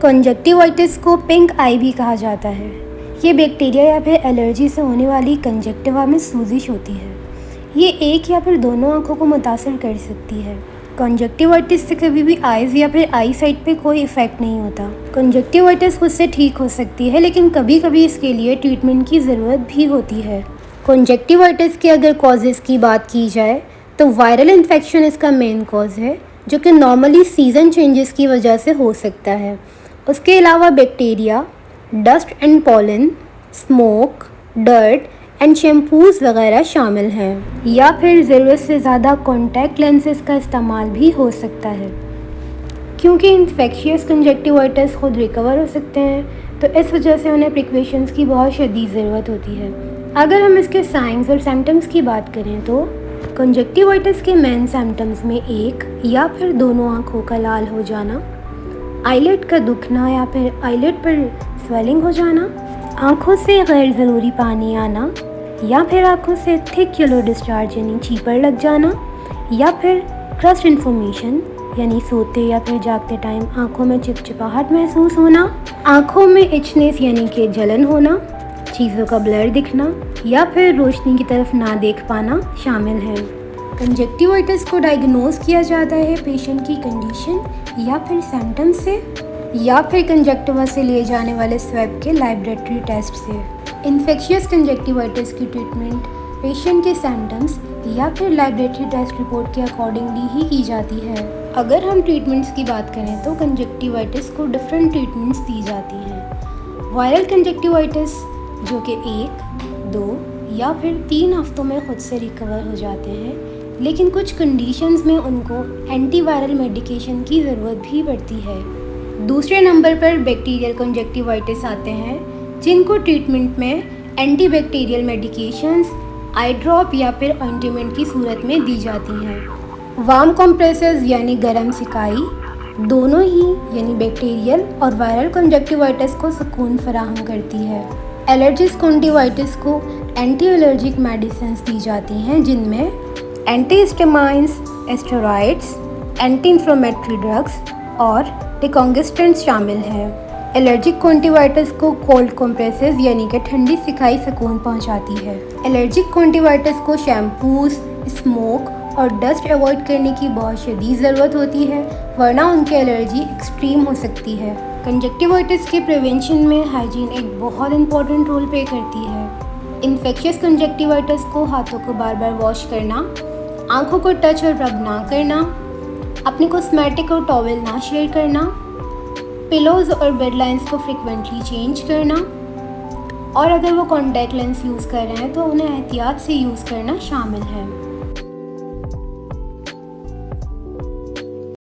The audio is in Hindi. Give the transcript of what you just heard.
कंजक्टिवाइटिस को पिंक आई भी कहा जाता है। ये बैक्टीरिया या फिर एलर्जी से होने वाली कंजक्टिवा में सूजिश होती है। ये एक या फिर दोनों आंखों को मुतासर कर सकती है। कंजक्टिवाइटिस से कभी भी आइज़ या फिर आई साइट पे कोई इफ़ेक्ट नहीं होता। कंजक्टिवाइटिस खुद से ठीक हो सकती है, लेकिन कभी कभी इसके लिए ट्रीटमेंट की ज़रूरत भी होती है। कंजक्टिवाइटिस के अगर कॉजेज़ की बात की जाए तो वायरल इन्फेक्शन इसका मेन कॉज है, जो कि नॉर्मली सीज़न चेंजेस की वजह से हो सकता है। उसके अलावा bacteria, dust and pollen, smoke, dirt and shampoos वगैरह शामिल हैं। या फिर ज़रूरत से ज़्यादा कॉन्टैक्ट लेंसेज का इस्तेमाल भी हो सकता है। क्योंकि इन्फेक्शियस कंजक्टिवाइटिस खुद रिकवर हो सकते हैं, तो इस वजह से उन्हें प्रिकॉशंस की बहुत शदीद ज़रूरत होती है। अगर हम इसके साइंस और सिम्टम्स की बात करें तो कंजक्टिवाइटिस के मेन सिम्टम्स में एक या फिर दोनों आँखों का लाल हो जाना, आईलिड का दुखना या फिर आईलिड पर स्वेलिंग हो जाना, आँखों से गैर ज़रूरी पानी आना, या फिर आँखों से थिक येलो डिस्चार्ज यानी चीपर लग जाना, या फिर क्रस्ट इन्फॉर्मेशन यानी सोते या फिर जागते टाइम आँखों में चिपचिपाहट महसूस होना, आँखों में इचनेस यानी कि जलन होना, चीज़ों का ब्लर दिखना, या फिर रोशनी की तरफ ना देख पाना शामिल है। कंजक्टिवाइटिस को डायग्नोज किया जाता है पेशेंट की कंडीशन या फिर सिम्टम्स से, या फिर कंजक्टिवा से लिए जाने वाले स्वैब के लैबोरेटरी टेस्ट से। इन्फेक्शियस कंजक्टिवाइटिस की ट्रीटमेंट पेशेंट के सिम्टम्स या फिर लैबोरेटरी टेस्ट रिपोर्ट के अकॉर्डिंगली ही की जाती है। अगर हम ट्रीटमेंट्स की बात करें तो कंजक्टिवाइटिस को डिफरेंट ट्रीटमेंट्स दी जाती हैं। वायरल कंजक्टिवाइटिस जो कि 1, 2 या फिर 3 हफ्तों में खुद से रिकवर हो जाते हैं, लेकिन कुछ कंडीशंस में उनको एंटीवायरल मेडिकेशन की ज़रूरत भी पड़ती है। दूसरे नंबर पर बैक्टीरियल कंजक्टिवाइटिस आते हैं, जिनको ट्रीटमेंट में एंटीबैक्टीरियल मेडिकेशंस, आई ड्रॉप या फिर ऑइंटमेंट की सूरत में दी जाती हैं। वार्म कंप्रेसेस यानी गर्म सिकाई दोनों ही यानी बैक्टीरियल और वायरल कंजक्टिवाइटिस को सुकून फराहम करती है। एलर्जिस कंजक्टिवाइटिस को एंटी एलर्जिक मेडिसिन दी जाती हैं, जिनमें एंटीहिस्टामाइंस, स्टेरॉइड्स, एंटी इन्फ्लेमेटरी ड्रग्स और डिकॉन्गेस्टेंट्स शामिल हैं। एलर्जिक कंजक्टिवाइटिस को कोल्ड कंप्रेसेस यानी कि ठंडी सिकाई सुकून पहुंचाती है। एलर्जिक कंजक्टिवाइटिस को शैम्पूज, स्मोक और डस्ट अवॉइड करने की बहुत शदीद ज़रूरत होती है, वरना उनकी एलर्जी एक्सट्रीम हो सकती है। कंजक्टिवाइटिस के प्रिवेंशन में हाइजीन एक बहुत इंपॉर्टेंट रोल प्ले करती है। इन्फेक्शियस कंजक्टिवाइटिस को हाथों को बार बार वॉश करना, आँखों को टच और रब ना करना, अपनी कॉस्मेटिक और टॉवेल ना शेयर करना, पिलोज़ और बेड लाइन्स को फ्रिक्वेंटली चेंज करना, और अगर वो कॉन्टैक्ट लेंस यूज़ कर रहे हैं तो उन्हें एहतियात से यूज़ करना शामिल है।